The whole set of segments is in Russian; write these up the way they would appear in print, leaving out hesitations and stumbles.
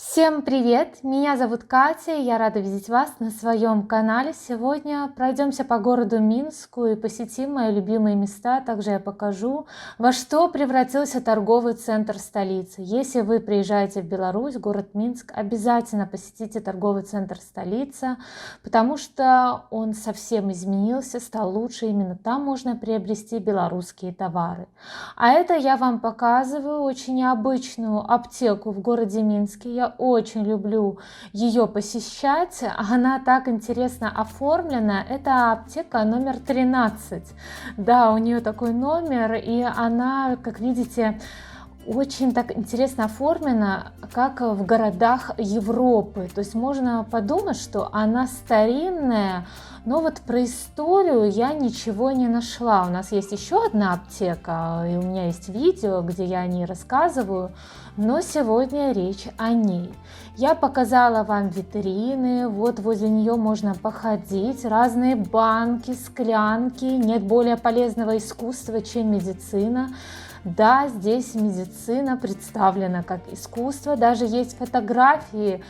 Всем привет! Меня зовут Катя, и я рада видеть вас на своем канале. Сегодня пройдемся по городу Минску и посетим мои любимые места. Также я покажу, во что превратился торговый центр столицы. Если вы приезжаете в Беларусь, город Минск, обязательно посетите торговый центр столица, потому что он совсем изменился, стал лучше. Именно там можно приобрести белорусские товары. А это я вам показываю очень необычную аптеку в городе Минске. Я очень люблю ее посещать. Она так интересно оформлена. Это аптека номер 13. Да, у нее такой номер, и она, как видите, очень так интересно оформлена, как в городах Европы. То есть можно подумать, что она старинная, но вот про историю я ничего не нашла. У нас есть еще одна аптека, и у меня есть видео, где я о ней рассказываю, но сегодня речь о ней. Я показала вам витрины, вот возле нее можно походить, разные банки, склянки. Нет более полезного искусства, чем медицина. Да, здесь медицина представлена как искусство, даже есть фотографии.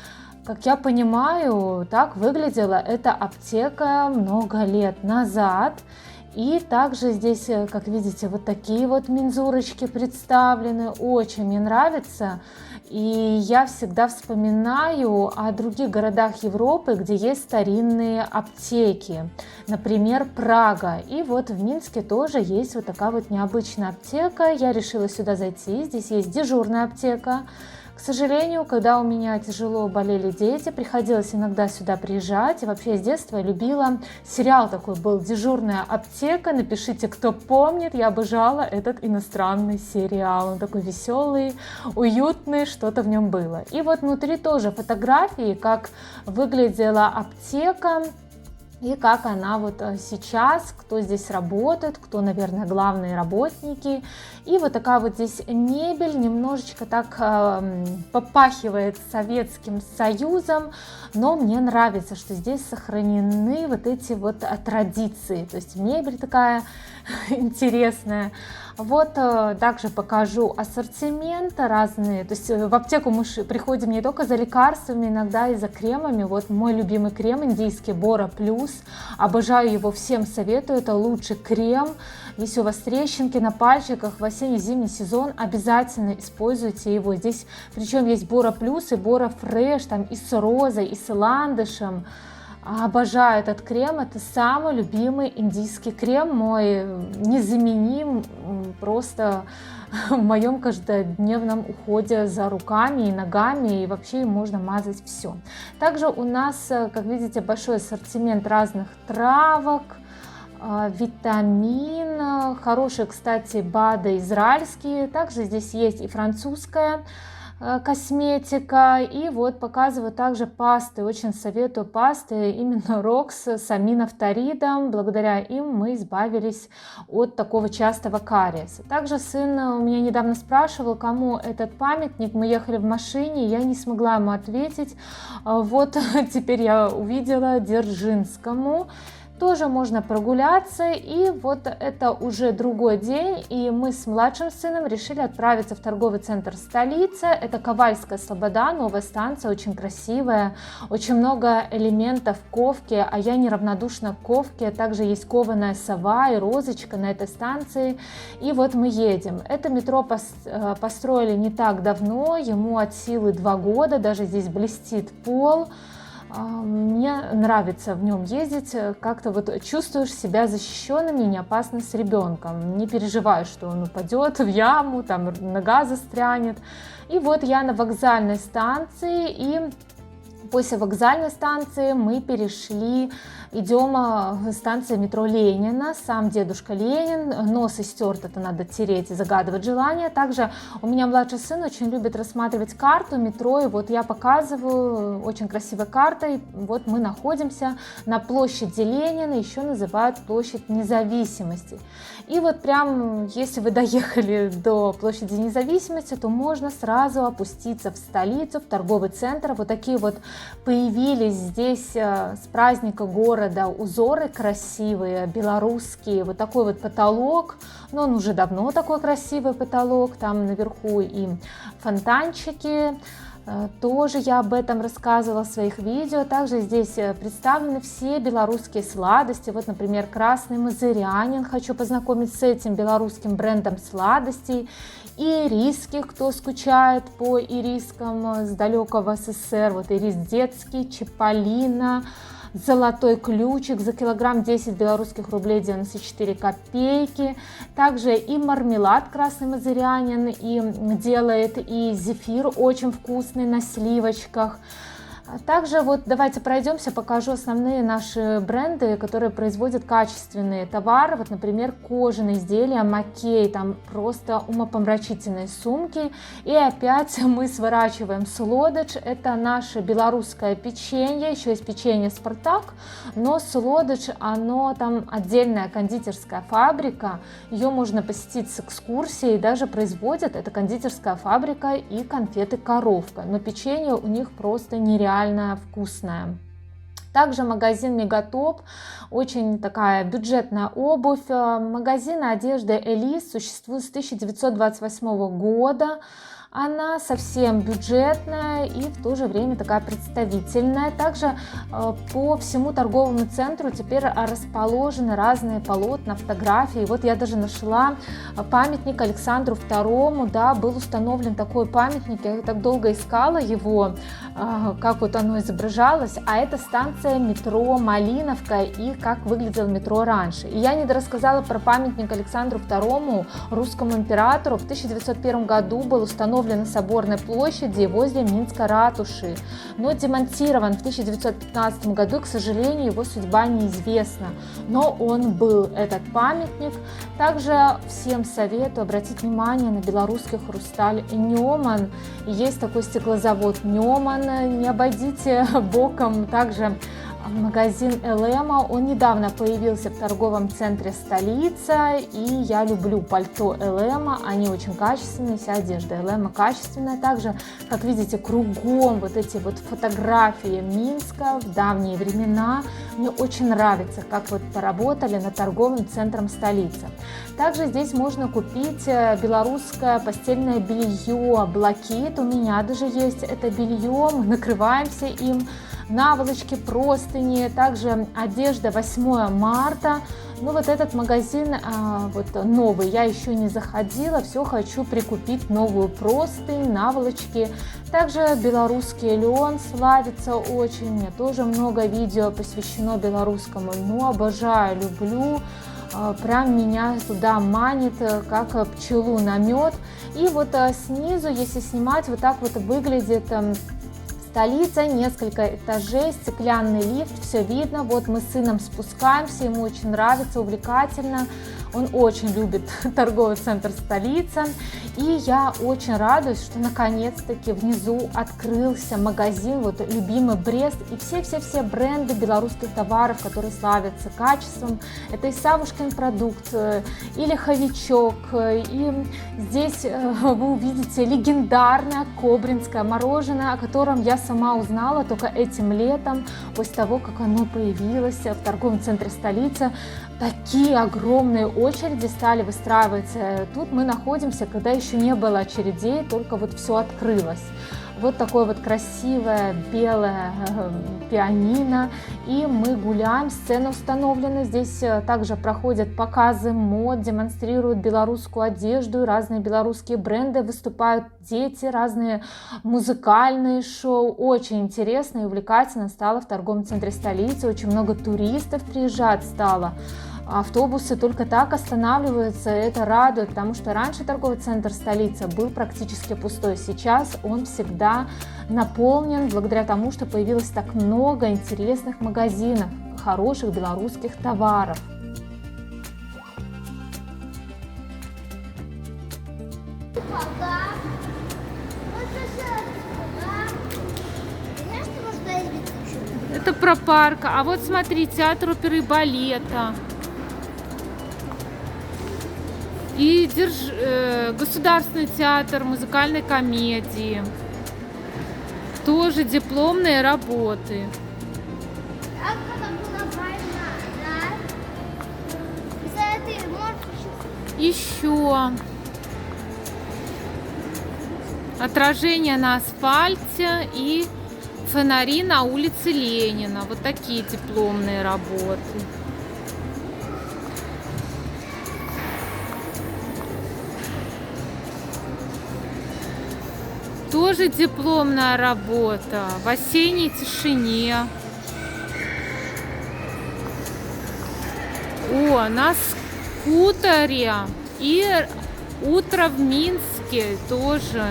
Как я понимаю, так выглядела эта аптека много лет назад. И также здесь, как видите, вот такие вот мензурочки представлены. Очень мне нравится. И я всегда вспоминаю о других городах Европы, где есть старинные аптеки. Например, Прага. И вот в Минске тоже есть вот такая вот необычная аптека. Я решила сюда зайти. Здесь есть дежурная аптека. К сожалению, когда у меня тяжело болели дети, приходилось иногда сюда приезжать. И вообще с детства я любила. Сериал такой был «Дежурная аптека». Напишите, кто помнит. Я обожала этот иностранный сериал. Он такой веселый, уютный, что-то в нем было. И вот внутри тоже фотографии, как выглядела аптека. И как она вот сейчас, кто здесь работает, кто, наверное, главные работники. И вот такая вот здесь мебель, немножечко так попахивает Советским Союзом, но мне нравится, что здесь сохранены вот эти вот традиции. То есть мебель такая интересная. Вот также покажу ассортимент разные. То есть в аптеку мы приходим не только за лекарствами, иногда и за кремами. Вот мой любимый крем индийский Bora Plus. Обожаю его, всем советую. Это лучший крем. Если у вас трещинки на пальчиках в осенне-зимний сезон, обязательно используйте его. Здесь причем есть Bora Plus и Bora Fresh, там и с розой, и с ландышем. Обожаю этот крем, это самый любимый индийский крем, мой незаменим просто в моем каждодневном уходе за руками и ногами, и вообще им можно мазать все. Также у нас, как видите, большой ассортимент разных травок, витамин, хорошие, кстати, БАДы израильские, также здесь есть и французская косметика. И вот показываю также пасты, очень советую пасты именно Рокс с аминофторидом. Благодаря им мы избавились от такого частого кариеса. Также сын у меня недавно спрашивал, кому этот памятник. Мы ехали в машине, я не смогла ему ответить. Вот теперь я увидела, Дзержинскому. Тоже можно прогуляться, и вот это уже другой день, и мы с младшим сыном решили отправиться в торговый центр столицы. Это Ковальская Слобода, новая станция, очень красивая, очень много элементов ковки, а я неравнодушна к ковке. Также есть кованая сова и розочка на этой станции, и вот мы едем. Это метро построили не так давно, ему от силы 2 года, даже здесь блестит пол. Мне нравится в нем ездить, как-то вот чувствуешь себя защищенным и не опасно с ребенком. Не переживаешь, что он упадет в яму, там нога застрянет. И вот я на вокзальной станции, и после вокзальной станции мы идем станция метро Ленина, сам дедушка Ленин, нос истерт, это надо тереть и загадывать желание. Также у меня младший сын очень любит рассматривать карту метро, и вот я показываю очень красивой картой. Вот мы находимся на площади Ленина, еще называют площадь Независимости. И вот прям, если вы доехали до площади Независимости, то можно сразу опуститься в столицу, в торговый центр. Вот такие вот появились здесь с праздника города узоры красивые, белорусские, вот такой вот потолок, но он уже давно такой красивый потолок, там наверху и фонтанчики. Тоже я об этом рассказывала в своих видео. Также здесь представлены все белорусские сладости. Вот, например, красный мазырянин. Хочу познакомить с этим белорусским брендом сладостей. И ириски, кто скучает по ирискам с далекого СССР. Вот ирис детский, чиполлино, золотой ключик за килограмм 10 белорусских рублей 94 копейки. Также и мармелад красный мазырянин и делает, и зефир очень вкусный на сливочках. Также вот давайте пройдемся, покажу основные наши бренды, которые производят качественные товары. Вот, например, кожаные изделия Макей, там просто умопомрачительные сумки. И опять мы сворачиваем Слодыч, это наше белорусское печенье, еще есть печенье Спартак, но Слодыч, оно там отдельная кондитерская фабрика, ее можно посетить с экскурсией, даже производят, это кондитерская фабрика и конфеты Коровка, но печенье у них просто нереально вкусная. Также магазин Мегатоп, очень такая бюджетная обувь. Магазин одежды Элис существует с 1928 года. Она совсем бюджетная и в то же время такая представительная. Также по всему торговому центру теперь расположены разные полотна, фотографии. Вот я даже нашла памятник Александру II, да, был установлен такой памятник, я так долго искала его, как вот оно изображалось, а это станция метро Малиновка и как выглядело метро раньше. И я не рассказала про памятник Александру II, русскому императору. В 1901 году был установлен на Соборной площади возле Минской ратуши, но демонтирован в 1915 году, к сожалению, его судьба неизвестна, но он был, этот памятник. Также всем советую обратить внимание на белорусский хрусталь Неман, есть такой стеклозавод Неман, не обойдите боком. Также магазин Элема, он недавно появился в торговом центре Столица, и я люблю пальто Элема, они очень качественные, вся одежда Элема качественная. Также, как видите, кругом вот эти вот фотографии Минска в давние времена, мне очень нравится, как вот поработали над торговым центром Столица. Также здесь можно купить белорусское постельное белье, блакит, у меня даже есть это белье, мы накрываемся им, наволочки, простыни, также одежда 8 марта. Ну вот этот магазин вот новый, я еще не заходила, все хочу прикупить новую простынь, наволочки. Также белорусский лен славится очень, мне тоже много видео посвящено белорусскому льну, обожаю, люблю. Прям меня туда манит, как пчелу на мед. И вот снизу, если снимать, вот так вот выглядит Столица, несколько этажей, стеклянный лифт, все видно. Вот мы с сыном спускаемся, ему очень нравится, увлекательно. Он очень любит торговый центр Столица. И я очень радуюсь, что наконец-таки внизу открылся магазин, вот любимый Брест. И все-все-все бренды белорусских товаров, которые славятся качеством. Это и Савушкин продукт, и Лиховичок. И здесь вы увидите легендарное кобринское мороженое, о котором я сама узнала только этим летом, после того, как оно появилось в торговом центре Столица. Такие огромные очереди стали выстраиваться. Тут мы находимся, когда еще не было очередей, только вот все открылось. Вот такое вот красивое белое пианино. И мы гуляем, сцена установлена. Здесь также проходят показы мод, демонстрируют белорусскую одежду, разные белорусские бренды, выступают дети, разные музыкальные шоу. Очень интересно и увлекательно стало в торговом центре Столицы. Очень много туристов приезжать стало. Автобусы только так останавливаются, это радует, потому что раньше торговый центр Столица был практически пустой. Сейчас он всегда наполнен благодаря тому, что появилось так много интересных магазинов, хороших белорусских товаров. Это про парк. А вот смотри, театр оперы и балета. И Государственный театр музыкальной комедии. Тоже дипломные работы. А когда была война, да? За это можешь Еще. Отражение на асфальте и фонари на улице Ленина. Вот такие дипломные работы. Тоже дипломная работа в осенней тишине. О, на скутере и утро в Минске тоже.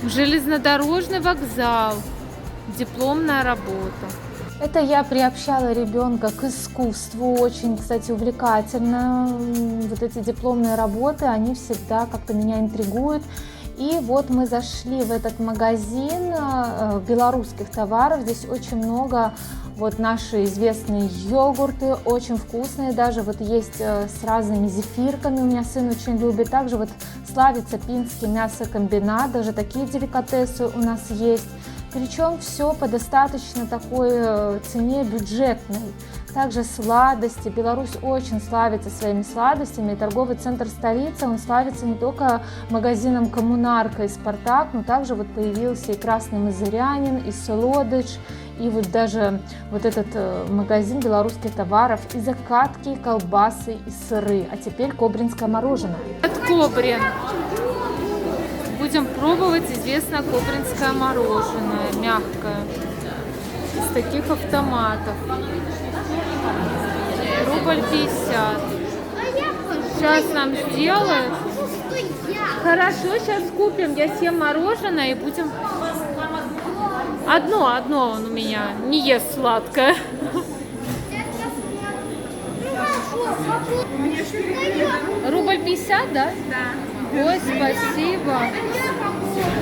Железнодорожный вокзал. Дипломная работа. Это я приобщала ребенка к искусству. Очень, кстати, увлекательно. Вот эти дипломные работы, они всегда как-то меня интригуют. И вот мы зашли в этот магазин белорусских товаров. Здесь очень много вот наши известные йогурты, очень вкусные. Даже вот есть с разными зефирками. У меня сын очень любит. Также вот славится Пинский мясокомбинат. Даже такие деликатесы у нас есть. Причем все по достаточно такой цене бюджетной. Также сладости. Беларусь очень славится своими сладостями. И торговый центр столицы, он славится не только магазином «Коммунарка» и «Спартак», но также вот появился и «Красный Мазырянин», и «Солодыч», и вот даже вот этот магазин белорусских товаров, и закатки, и колбасы, и сыры. А теперь кобринское мороженое. Это Кобрин. Будем пробовать известное кобринское мороженое, мягкое, из таких автоматов. Рубль 50. Сейчас нам сделают. Хорошо, сейчас купим. Я съем мороженое и будем... Одно он у меня не ест сладкое. Рубль 50, да? Да. Ой, спасибо.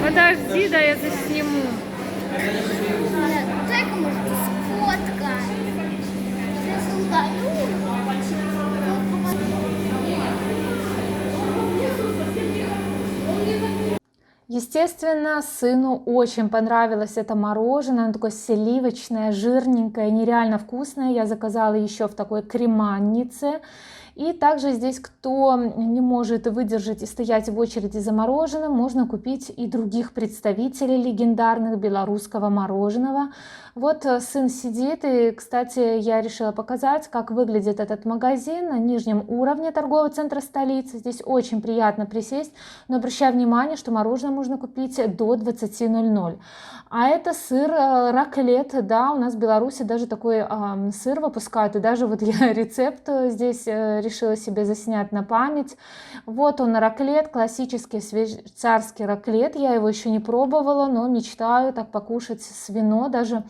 Подожди, да я засниму. Дай-ка, может, сфоткай. Естественно, сыну очень понравилось это мороженое. Оно такое сливочное, жирненькое, нереально вкусное. Я заказала еще в такой креманнице. И также здесь, кто не может выдержать и стоять в очереди за мороженым, можно купить и других представителей легендарных белорусского мороженого. Вот сын сидит, и, кстати, я решила показать, как выглядит этот магазин на нижнем уровне торгового центра столицы. Здесь очень приятно присесть, но обращаю внимание, что мороженое можно купить до 20:00. А это сыр раклет, да, у нас в Беларуси даже такой сыр выпускают, и даже вот я рецепт здесь решила себе заснять на память. Вот он, раклет, классический швейцарский раклет, я его еще не пробовала, но мечтаю так покушать свино, даже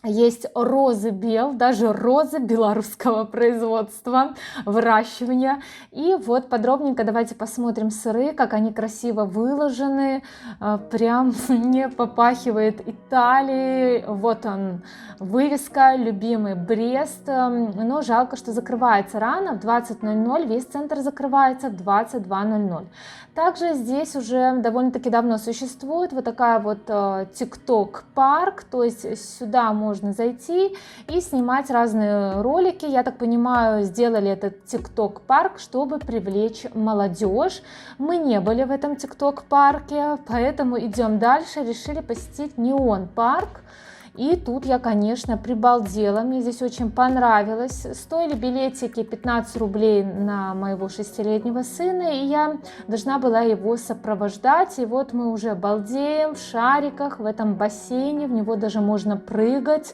есть розы бел, даже розы белорусского производства, выращивания. И вот подробненько давайте посмотрим сыры, как они красиво выложены, прям не попахивает Италией. Вот он, вывеска, любимый Брест, но жалко, что закрывается рано, в 20:00, весь центр закрывается в 22:00. Также здесь уже довольно-таки давно существует вот такая вот TikTok парк, то есть сюда можно зайти и снимать разные ролики. Я так понимаю, сделали этот TikTok парк, чтобы привлечь молодежь. Мы не были в этом TikTok парке, поэтому идем дальше. Решили посетить Неон парк. И тут я, конечно, прибалдела, мне здесь очень понравилось. Стоили билетики 15 рублей на моего 6-летнего сына, и я должна была его сопровождать. И вот мы уже балдеем в шариках, в этом бассейне, в него даже можно прыгать.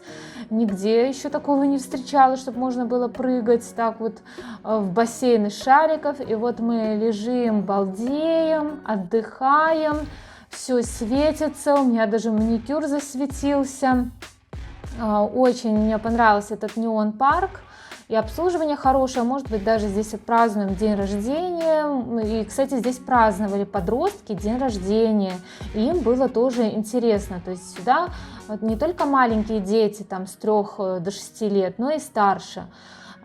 Нигде еще такого не встречала, чтобы можно было прыгать так вот в бассейн из шариков. И вот мы лежим, балдеем, отдыхаем. Все светится, у меня даже маникюр засветился. Очень мне понравился этот Неон парк. И обслуживание хорошее, может быть, даже здесь отпразднуем день рождения. И, кстати, здесь праздновали подростки день рождения. И им было тоже интересно. То есть сюда не только маленькие дети там, с 3 до 6 лет, но и старше.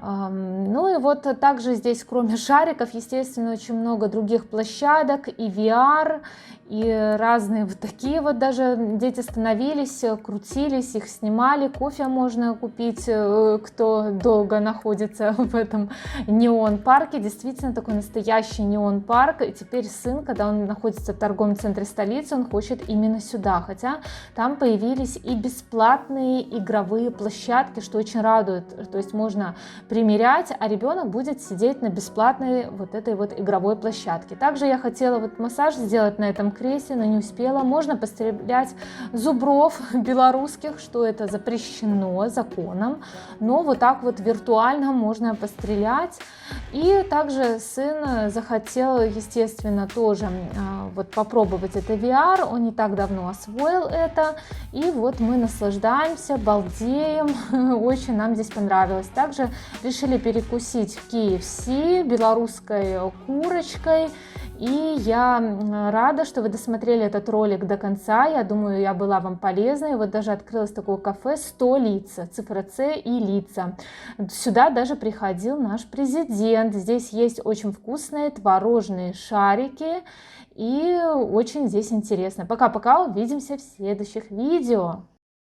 Ну и вот также здесь, кроме шариков, естественно, очень много других площадок, и VR, и разные вот такие вот даже дети становились, крутились, их снимали, кофе можно купить, кто долго находится в этом неон-парке, действительно такой настоящий неон-парк, и теперь сын, когда он находится в торговом центре столицы, он хочет именно сюда, хотя там появились и бесплатные игровые площадки, что очень радует, то есть можно примерять, а ребенок будет сидеть на бесплатной вот этой вот игровой площадке. Также я хотела вот массаж сделать на этом кресле, но не успела. Можно пострелять зубров белорусских, что это запрещено законом, но вот так вот виртуально можно пострелять. И также сын захотел, естественно, тоже вот попробовать это VR, он не так давно освоил это, и вот мы наслаждаемся, балдеем, очень нам здесь понравилось. Также решили перекусить в KFC белорусской курочкой, и я рада, что вы досмотрели этот ролик до конца. Я думаю, я была вам полезной. Вот даже открылось такое кафе «100 лица», цифра С и лица. Сюда даже приходил наш президент. Здесь есть очень вкусные творожные шарики, и очень здесь интересно. Пока-пока, увидимся в следующих видео.